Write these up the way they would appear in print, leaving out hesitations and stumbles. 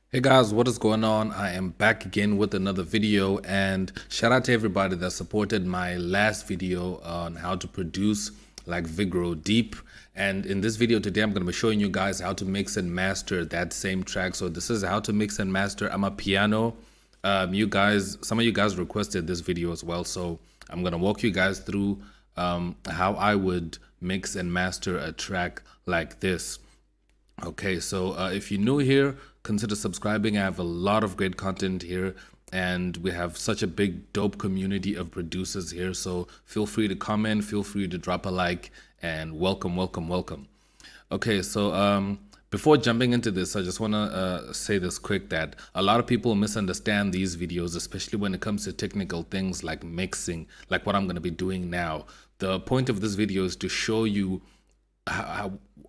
Hey guys, what is going on? I am back again with another video, and shout out to everybody that supported my last video on how to produce like Vigro Deep. And in this video today, I'm going to be showing you guys how to mix and master that same track. So this is how to mix and master amapiano. Some of you guys requested this video as well, so I'm going to walk you guys through how I would mix and master a track like this. Okay, so if you're new here, consider subscribing. I have a lot of great content here, and we have such a big, dope community of producers here. So feel free to comment, feel free to drop a like, and welcome, welcome, welcome. Okay, so before jumping into this, I just want to say this quick that a lot of people misunderstand these videos, especially when it comes to technical things like mixing, like what I'm going to be doing now. The point of this video is to show you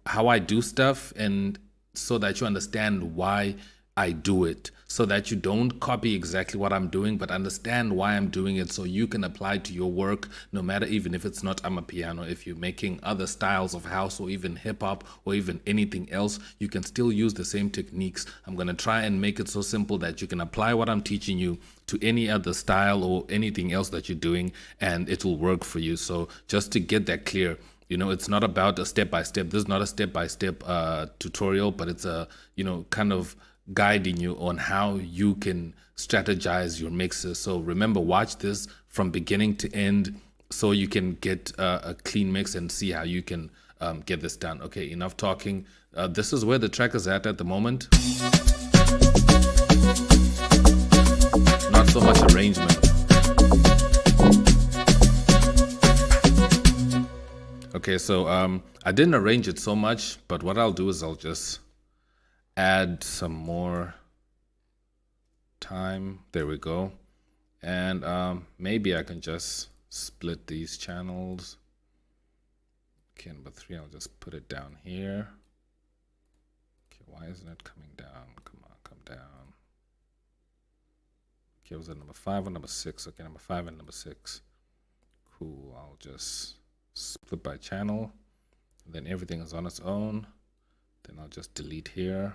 how I do stuff, and so that you understand why I do it, so that you don't copy exactly what I'm doing, but understand why I'm doing it, so you can apply to your work, no matter, even if it's not amapiano. If you're making other styles of house or even hip hop or even anything else, you can still use the same techniques. I'm going to try and make it so simple that you can apply what I'm teaching you to any other style or anything else that you're doing, and it will work for you. So just to get that clear, it's not about a step-by-step. This is not a step-by-step tutorial, but it's a, kind of guiding you on how you can strategize your mixes. So remember, watch this from beginning to end so you can get a clean mix and see how you can get this done. Okay, enough talking. This is where the track is at the moment. Not so much arrangement. Okay, so I didn't arrange it so much, but what I'll do is I'll just add some more time. There we go. And maybe I can just split these channels. Okay, number 3, I'll just put it down here. Okay, why isn't it coming down? Come on, come down. Okay, was it number 5 or number 6? Okay, number 5 and number 6. Cool, I'll just split by channel, and then everything is on its own. Then I'll just delete here,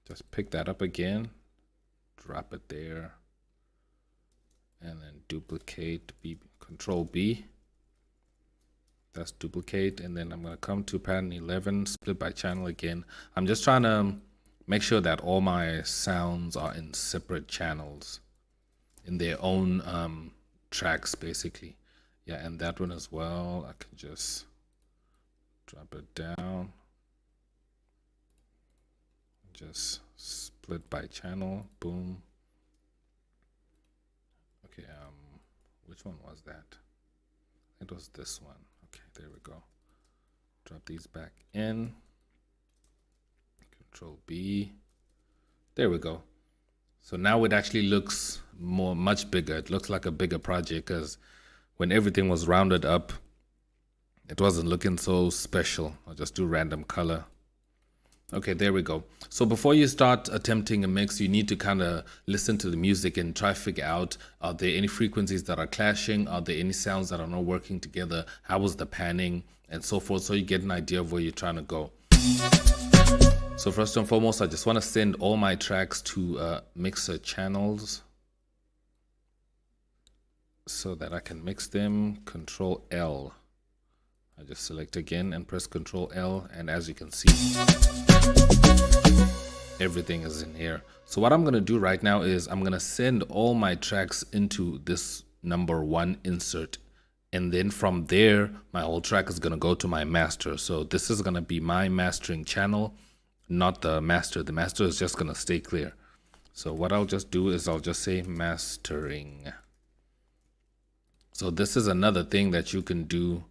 just pick that up again, drop it there, and then duplicate, Control B, that's duplicate. And then I'm going to come to pattern 11, split by channel again. I'm just trying to make sure that all my sounds are in separate channels, in their own tracks basically. Yeah, and that one as well, I can just drop it down, just split by channel, boom. Okay, which one was that? It was this one. Okay, there we go. Drop these back in, Control B, there we go. So now it actually looks much bigger. It looks like a bigger project, because when everything was rounded up, it wasn't looking so special. I'll just do random color. Okay, there we go. So before you start attempting a mix, you need to kind of listen to the music and try to figure out, are there any frequencies that are clashing? Are there any sounds that are not working together? How was the panning? And so forth, so you get an idea of where you're trying to go. So first and foremost, I just want to send all my tracks to mixer channels, so that I can mix them. Control L. I just select again and press Control L, and as you can see, everything is in here. So what I'm going to do right now is I'm going to send all my tracks into this number 1 insert, and then from there my whole track is going to go to my master. So this is going to be my mastering channel, not the master. The master is just going to stay clear. So what I'll just do is I'll just say mastering. So this is another thing that you can do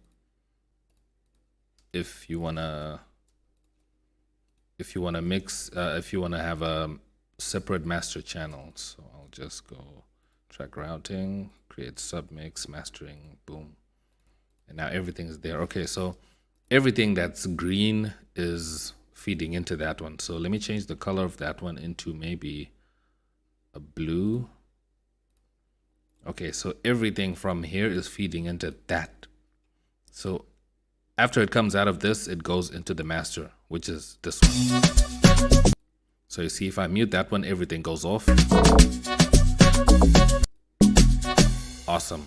if you wanna mix, if you wanna have a separate master channel. So I'll just go track routing, create submix, mastering, boom, and now everything is there. Okay, so everything that's green is feeding into that one. So let me change the color of that one into maybe a blue. Okay, so everything from here is feeding into that. So after it comes out of this, it goes into the master, which is this one. So you see, if I mute that one, everything goes off. Awesome.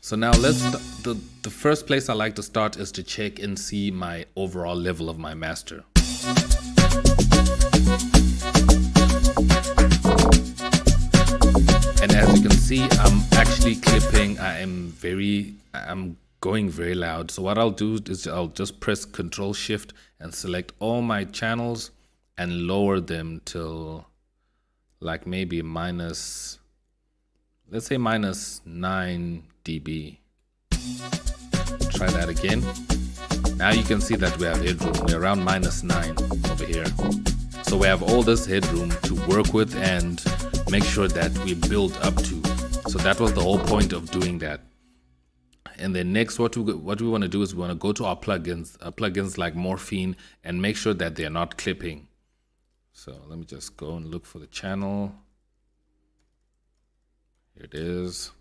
So now the first place I like to start is to check and see my overall level of my master. And as you can see, I'm actually clipping. I'm going very loud. So what I'll do is I'll just press Control Shift and select all my channels and lower them till like maybe minus, let's say minus 9 dB. Try that again. Now you can see that we have headroom. We're around minus 9 over here. So we have all this headroom to work with and make sure that we build up to. So that was the whole point of doing that. And then next, what we want to do is we want to go to our plugins like Morphine, and make sure that they're not clipping. So let me just go and look for the channel. Here it is.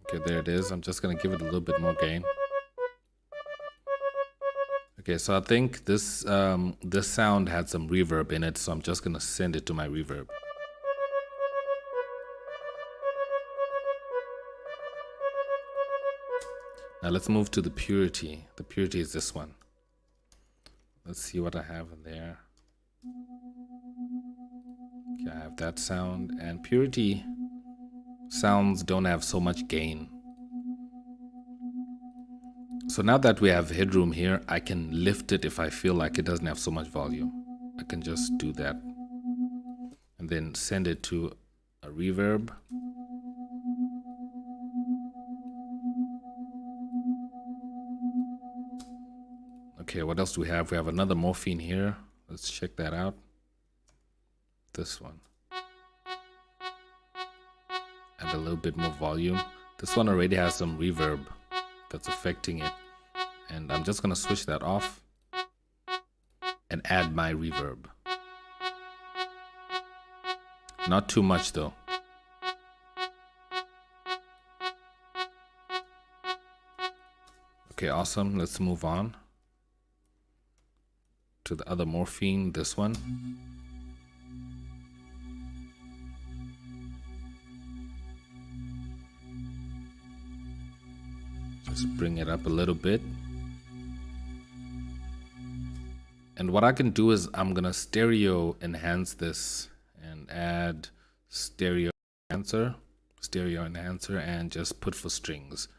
Okay, there it is. I'm just going to give it a little bit more gain. Okay, so I think this this sound had some reverb in it, so I'm just going to send it to my reverb. Now let's move to the purity. The purity is this one. Let's see what I have in there. Okay, I have that sound, and purity sounds don't have so much gain. So now that we have headroom here, I can lift it if I feel like it doesn't have so much volume. I can just do that and then send it to a reverb. Okay, what else do we have? We have another Morphine here. Let's check that out. This one. Add a little bit more volume. This one already has some reverb that's affecting it. And I'm just going to switch that off and add my reverb. Not too much though. Okay, awesome. Let's move on to the other Morphine, this one. Just bring it up a little bit. And what I can do is I'm gonna stereo enhance this and add stereo enhancer, and just put for strings.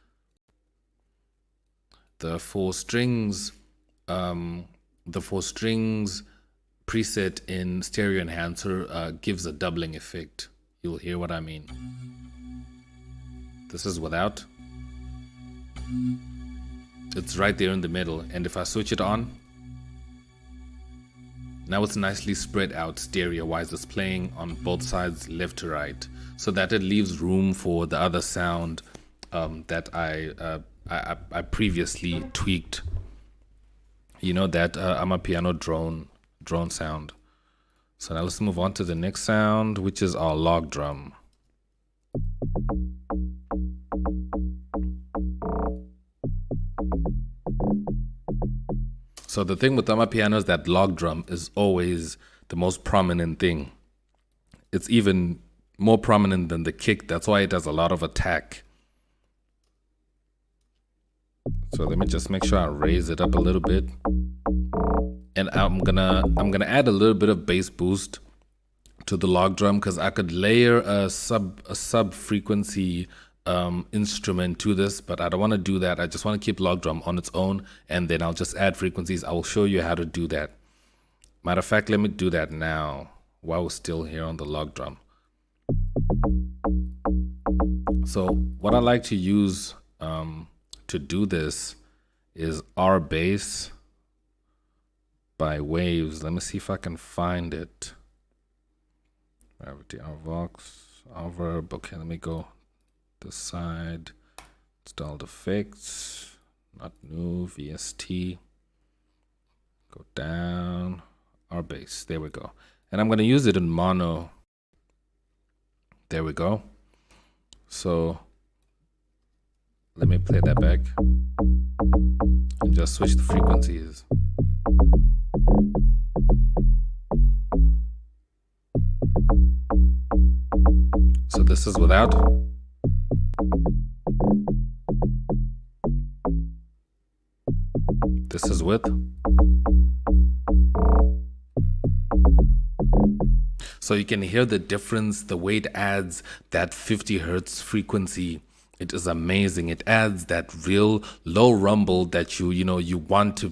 The four strings preset in stereo enhancer gives a doubling effect. You'll hear what I mean. This is without. It's right there in the middle, and if I switch it on, now it's nicely spread out stereo wise. It's playing on both sides, left to right, so that it leaves room for the other sound that I previously tweaked. You know, that amapiano drone sound. So now let's move on to the next sound, which is our log drum. So the thing with amapiano is that log drum is always the most prominent thing. It's even more prominent than the kick. That's why it does a lot of attack. So let me just make sure I raise it up a little bit. And I'm gonna add a little bit of bass boost to the log drum, because I could layer a sub frequency instrument to this, but I don't want to do that. I just want to keep log drum on its own, and then I'll just add frequencies. I will show you how to do that. Matter of fact, let me do that now while we're still here on the log drum. So what I like to use to do this is R bass by Waves. Let me see if I can find it. Gravity, Vox, Verb. Okay, let me go this side. Installed effects, not new, VST. Go down, R bass. There we go. And I'm going to use it in mono. There we go. So let me play that back. just switch the frequencies. So this is without. This is with. So you can hear the difference, the way it adds that 50 hertz frequency. It is amazing. It adds that real low rumble that you want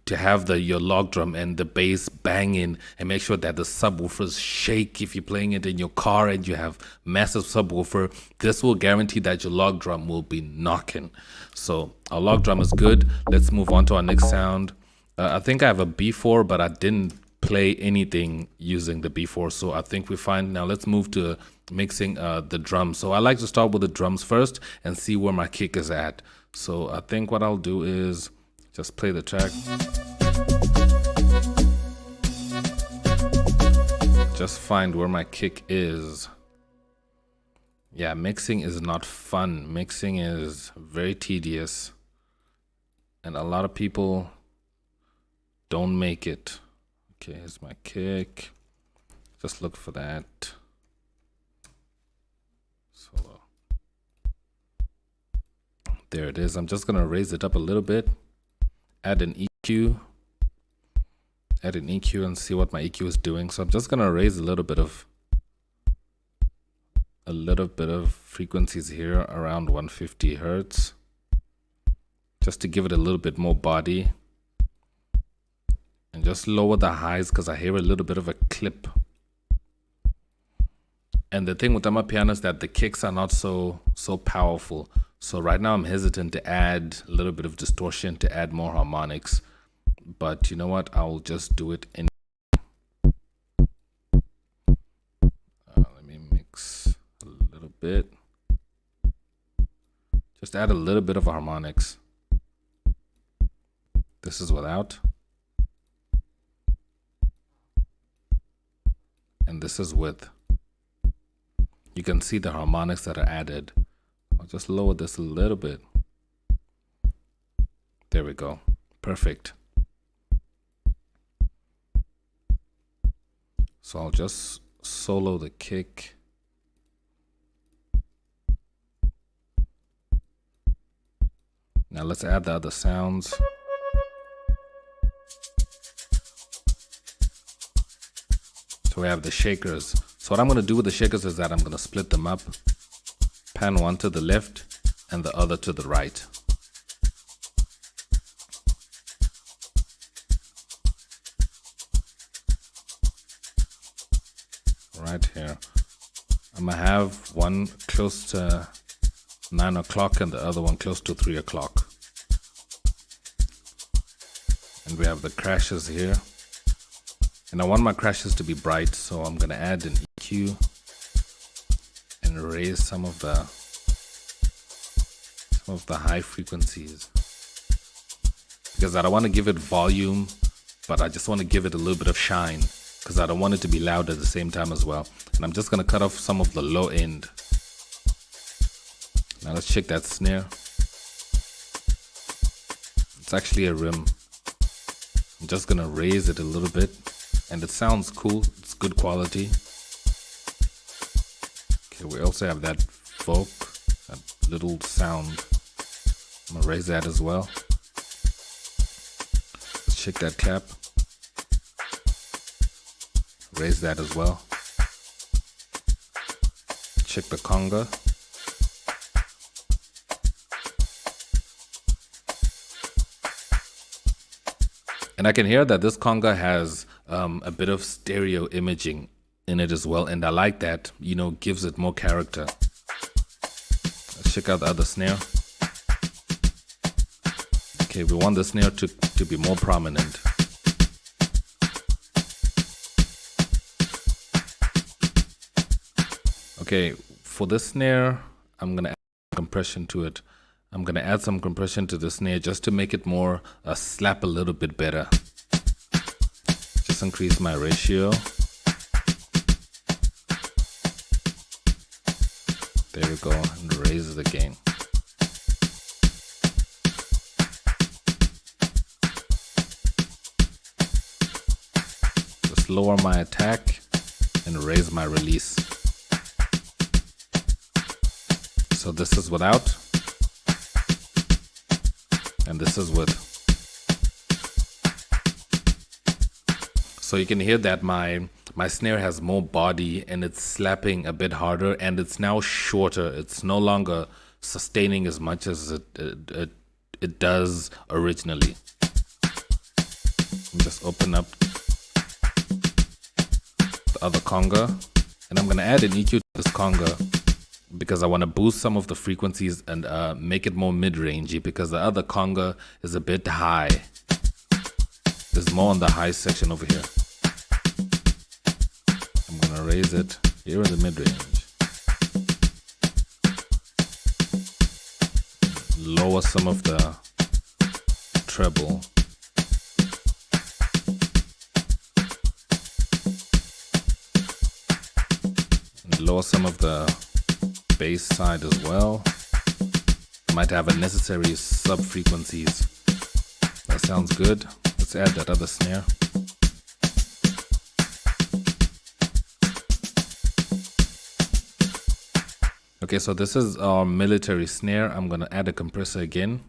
to have your log drum and the bass banging, and make sure that the subwoofers shake. If you're playing it in your car and you have massive subwoofer, this will guarantee that your log drum will be knocking. So our log drum is good. Let's move on to our next sound. I think I have a B4, but I didn't play anything using the B4, so I think we're fine. Now let's move to mixing the drums. So I like to start with the drums first and see where my kick is at. So I think what I'll do is just play the track. Just find where my kick is. Yeah, mixing is not fun. Mixing is very tedious, and a lot of people don't make it. Okay, here's my kick. Just look for that. Solo. There it is. I'm just gonna raise it up a little bit. Add an EQ. Add an EQ and see what my EQ is doing. So I'm just gonna raise a little bit of frequencies here around 150 hertz, just to give it a little bit more body. And just lower the highs because I hear a little bit of a clip. And the thing with amapiano is that the kicks are not so powerful. So right now I'm hesitant to add a little bit of distortion, to add more harmonics. But you know what? I'll just do it in. Let me mix a little bit. Just add a little bit of harmonics. This is without. And this is with. You can see the harmonics that are added. I'll just lower this a little bit. There we go. Perfect. So I'll just solo the kick. Now let's add the other sounds. So we have the shakers. So what I'm going to do with the shakers is that I'm going to split them up. Pan one to the left and the other to the right. Right here. I'm going to have one close to 9 o'clock and the other one close to 3 o'clock. And we have the crashes here. And I want my crashes to be bright, so I'm going to add an EQ and raise some of the high frequencies. Because I don't want to give it volume, but I just want to give it a little bit of shine, because I don't want it to be loud at the same time as well. And I'm just going to cut off some of the low end. Now let's check that snare. It's actually a rim. I'm just going to raise it a little bit. And it sounds cool. It's good quality. Okay, we also have that folk, that little sound. I'm gonna raise that as well. Let's check that clap. Raise that as well. Check the conga. And I can hear that this conga has a bit of stereo imaging in it as well. And I like that, gives it more character. Let's check out the other snare. Okay, we want the snare to be more prominent. Okay, for this snare, I'm going to add compression to it. I'm going to add some compression to the snare just to make it more slap a little bit better. Just increase my ratio. There we go, and raise the gain. just lower my attack and raise my release. So this is without, and this is with. So you can hear that my snare has more body and it's slapping a bit harder, and it's now shorter. It's no longer sustaining as much as it does originally. Just open up the other conga, and I'm gonna add an EQ to this conga because I want to boost some of the frequencies and make it more mid-rangey, because the other conga is a bit high. There's more on the high section over here. I'm gonna raise it here in the mid-range. Lower some of the treble. And lower some of the bass side as well. Might have unnecessary sub-frequencies. That sounds good. Let's add that other snare. Okay, so this is our military snare. I'm gonna add a compressor again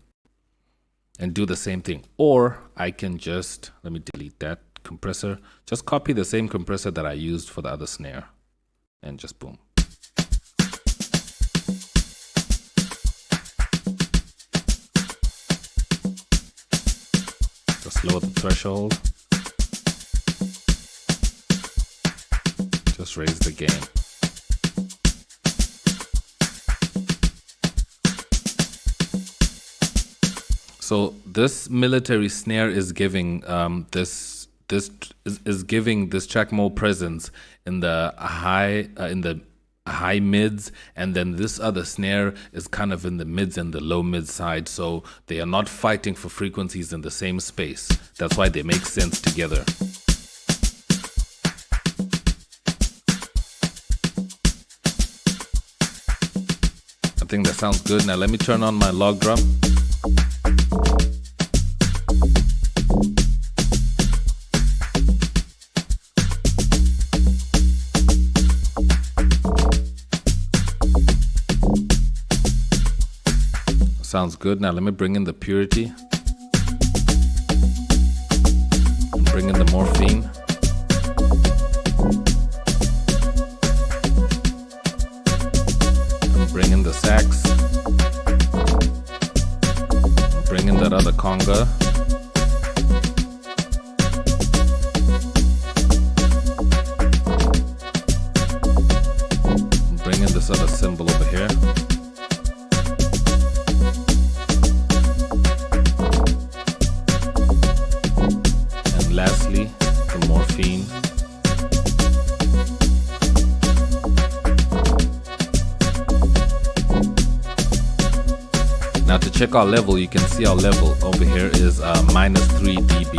and do the same thing. Or I can just, let me delete that compressor. Just copy the same compressor that I used for the other snare and just boom. Just lower the threshold. Just raise the gain. So this military snare is giving this is giving this track more presence in the high mids, and then this other snare is kind of in the mids and the low mid side, so they are not fighting for frequencies in the same space. That's why they make sense together. I think that sounds good. Now let me turn on my log drum. Sounds good. Now let me bring in the purity and bring in the morphine. And bring in the sax. And bring in that other conga. And bring in this other cymbal over here. Lastly, the morphine. Now to check our level, you can see our level over here is -3 dB.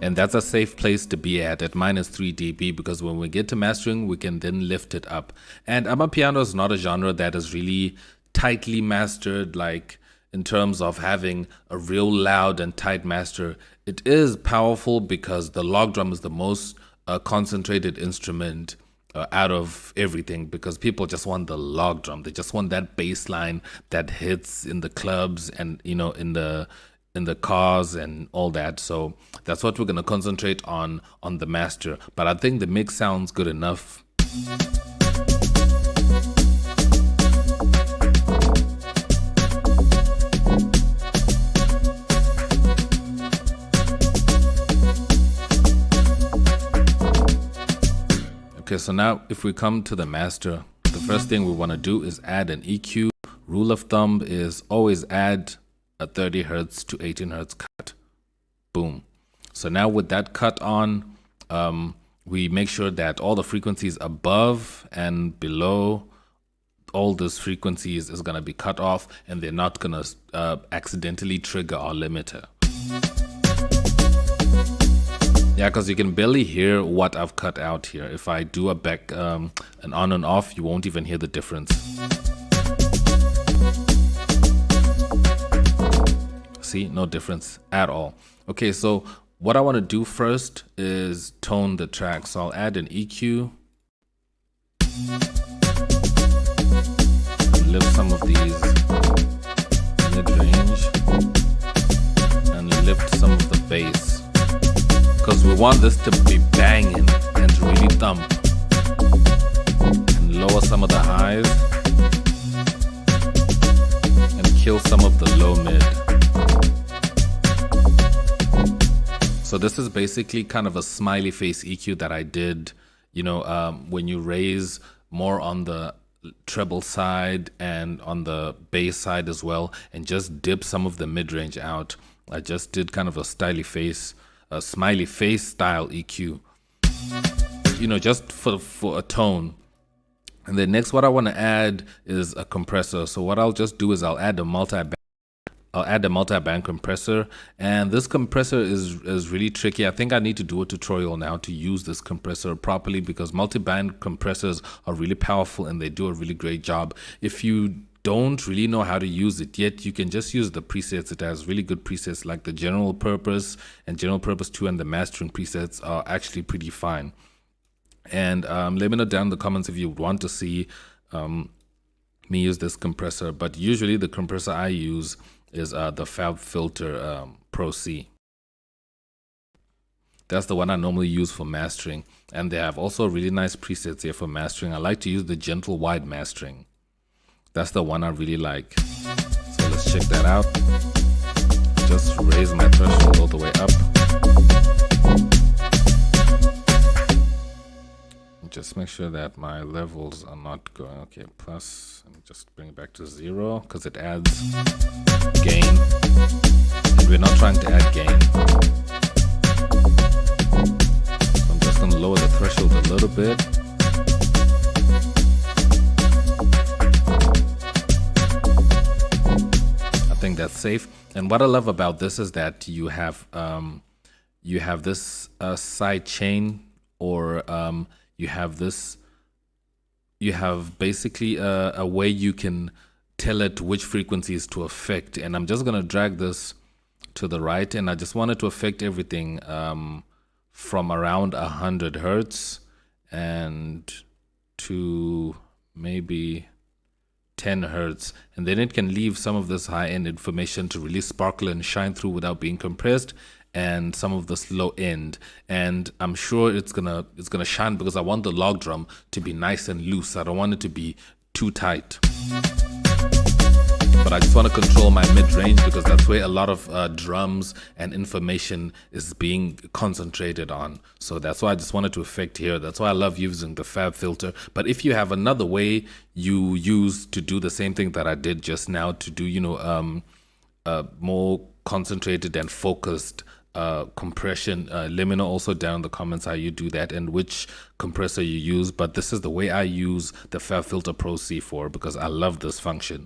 And that's a safe place to be at -3 dB, because when we get to mastering, we can then lift it up. And amapiano is not a genre that is really tightly mastered, like in terms of having a real loud and tight master. It is powerful because the log drum is the most concentrated instrument out of everything, because people just want the log drum. They just want that bass line that hits in the clubs and, you know, in the cars and all that. So that's what we're going to concentrate on the master. But I think the mix sounds good enough. Okay, so now if we come to the master, the first thing we want to do is add an EQ. Rule of thumb is always add a 30 hertz to 18 hertz cut. Boom. So now with that cut on, we make sure that all the frequencies above and below all those frequencies is going to be cut off, and they're not going to accidentally trigger our limiter. Yeah, because you can barely hear what I've cut out here. If I do a back an on and off, you won't even hear the difference. See, no difference at all. Okay, so what I want to do first is tone the track. So I'll add an EQ. Lift some of these mid-range and lift some of the bass, because we want this to be banging and to really thump, and lower some of the highs and kill some of the low mid. So this is basically kind of a smiley face EQ that I did, you know, when you raise more on the treble side and on the bass side as well, and just dip some of the mid-range out. I just did kind of a smiley face style EQ, you know, just for a tone. And then next, what I want to add is a compressor. So what I'll just do is I'll add a multi-band compressor, and this compressor is really tricky. I think I need to do a tutorial now to use this compressor properly, because multi-band compressors are really powerful and they do a really great job. If you don't really know how to use it yet, you can just use the presets. It has really good presets like the general purpose and general purpose 2, and the mastering presets are actually pretty fine. And let me know down in the comments if you want to see me use this compressor. But usually the compressor I use is the FabFilter Pro C. That's the one I normally use for mastering, and they have also really nice presets here for mastering. I like to use the gentle wide mastering. That's the one I really like. So let's check that out. Just raise my threshold all the way up. Just make sure that my levels are not going, okay, plus, and just bring it back to 0, because it adds gain, and we're not trying to add gain. So I'm just going to lower the threshold a little bit. I think that's safe. And what I love about this is that you have this side chain, or you have basically a way you can tell it which frequencies to affect. And I'm just going to drag this to the right, and I just want it to affect everything from around 100 hertz and to maybe 10 hertz, and then it can leave some of this high-end information to really sparkle and shine through without being compressed, and some of this low end. And I'm sure it's gonna shine, because I want the log drum to be nice and loose. I don't want it to be too tight. But I just want to control my mid-range, because that's where a lot of drums and information is being concentrated on. So that's why I just wanted to affect here. That's why I love using the FabFilter. But if you have another way you use to do the same thing that I did just now, to do, you know, more concentrated and focused compression, let me know also down in the comments how you do that and which compressor you use. But this is the way I use the FabFilter Pro C for, because I love this function.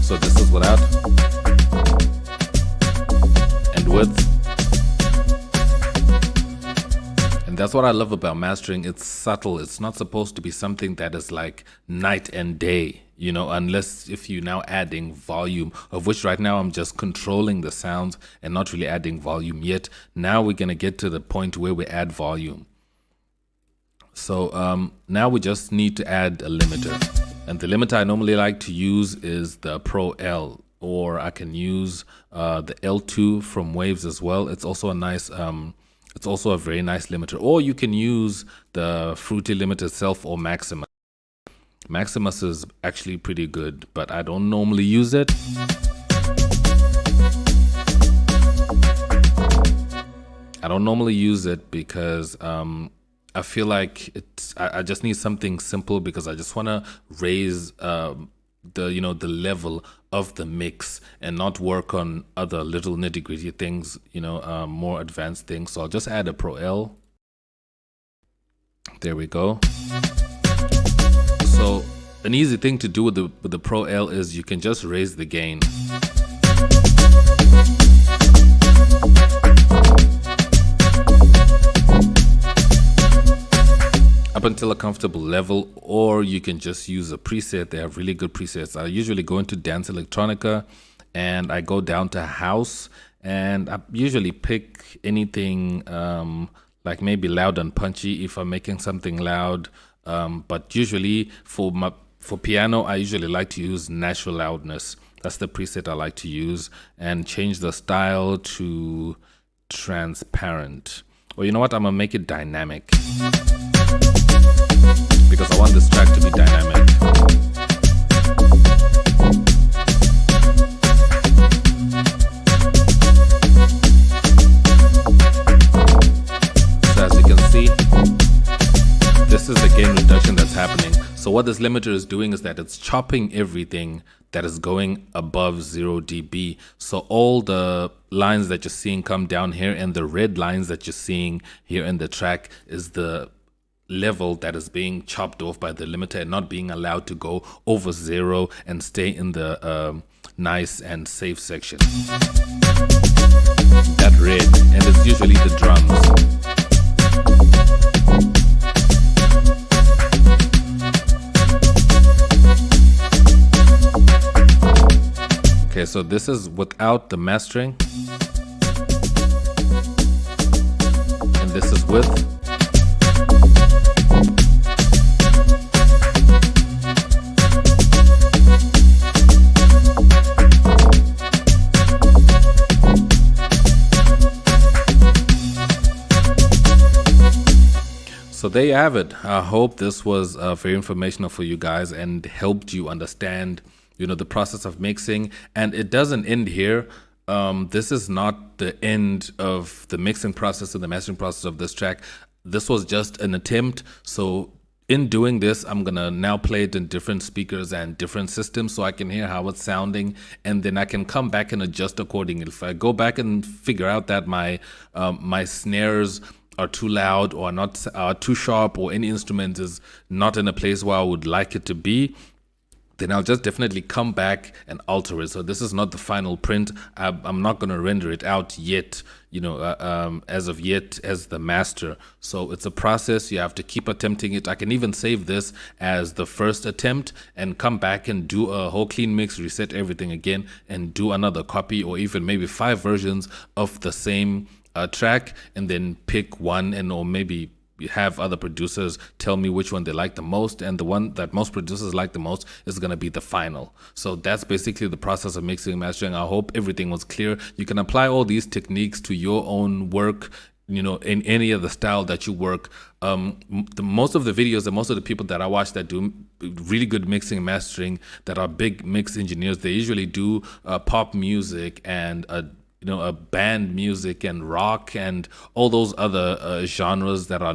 So this is without and with. And that's what I love about mastering. It's subtle. It's not supposed to be something that is like night and day, you know, unless if you're now adding volume, of which right now I'm just controlling the sounds and not really adding volume yet. Now we're going to get to the point where we add volume. So now we just need to add a limiter. And the limiter I normally like to use is the Pro L, or I can use the L2 from Waves as well. It's also a nice, it's also a very nice limiter. Or you can use the Fruity limiter itself, or Maximus. Maximus is actually pretty good, but I don't normally use it. I don't normally use it because I feel like I just need something simple, because I just want to raise the level of the mix and not work on other little nitty-gritty things, more advanced things. So I'll just add a Pro L. There we go. So an easy thing to do with the Pro L is you can just raise the gain. Up until a comfortable level, or you can just use a preset. They have really good presets. I usually go into dance electronica and I go down to house, and I usually pick anything like maybe loud and punchy if I'm making something loud. But usually for piano, I usually like to use natural loudness. That's the preset I like to use, and change the style to transparent. Or you know what? I'm gonna make it dynamic because I want this track to be dynamic. So as you can see, this is the gain reduction that's happening. So what this limiter is doing is that it's chopping everything that is going above 0 dB. So all the lines that you're seeing come down here, and the red lines that you're seeing here in the track is the level that is being chopped off by the limiter and not being allowed to go over 0 and stay in the nice and safe section. That red, and it's usually the drums. Okay, so this is without the mastering, and this is with. So there you have it. I hope this was very informational for you guys and helped you understand, you know, the process of mixing. And it doesn't end here. This is not the end of the mixing process and the mastering process of this track. This was just an attempt. So in doing this, I'm gonna now play it in different speakers and different systems so I can hear how it's sounding, and then I can come back and adjust accordingly. If I go back and figure out that my snares are too loud or not too sharp, or any instrument is not in a place where I would like it to be, then I'll just definitely come back and alter it. So this is not the final print. I'm not going to render it out yet, you know, as of yet as the master. So it's a process. You have to keep attempting it. I can even save this as the first attempt and come back and do a whole clean mix, reset everything again, and do another copy, or even maybe 5 versions of the same track, and then pick one, and or maybe have other producers tell me which one they like the most, and the one that most producers like the most is going to be the final. So that's basically the process of mixing and mastering. I hope everything was clear. You can apply all these techniques to your own work, you know, in any of the style that you work. Most of the videos and most of the people that I watch that do really good mixing and mastering, that are big mix engineers, they usually do pop music and band music and rock and all those other genres that are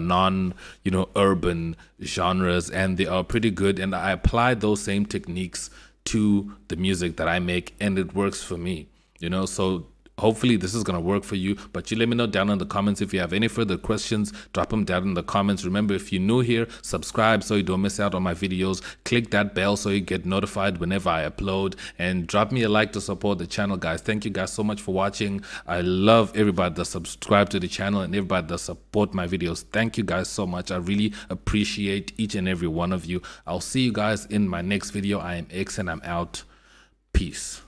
urban genres, and they are pretty good. And I apply those same techniques to the music that I make, and it works for me, you know. So hopefully this is going to work for you, but you let me know down in the comments. If you have any further questions, drop them down in the comments. Remember, if you're new here, subscribe so you don't miss out on my videos. Click that bell so you get notified whenever I upload, and drop me a like to support the channel, guys. Thank you guys so much for watching. I love everybody that subscribe to the channel and everybody that support my videos. Thank you guys so much. I really appreciate each and every one of you. I'll see you guys in my next video. I am X and I'm out. Peace.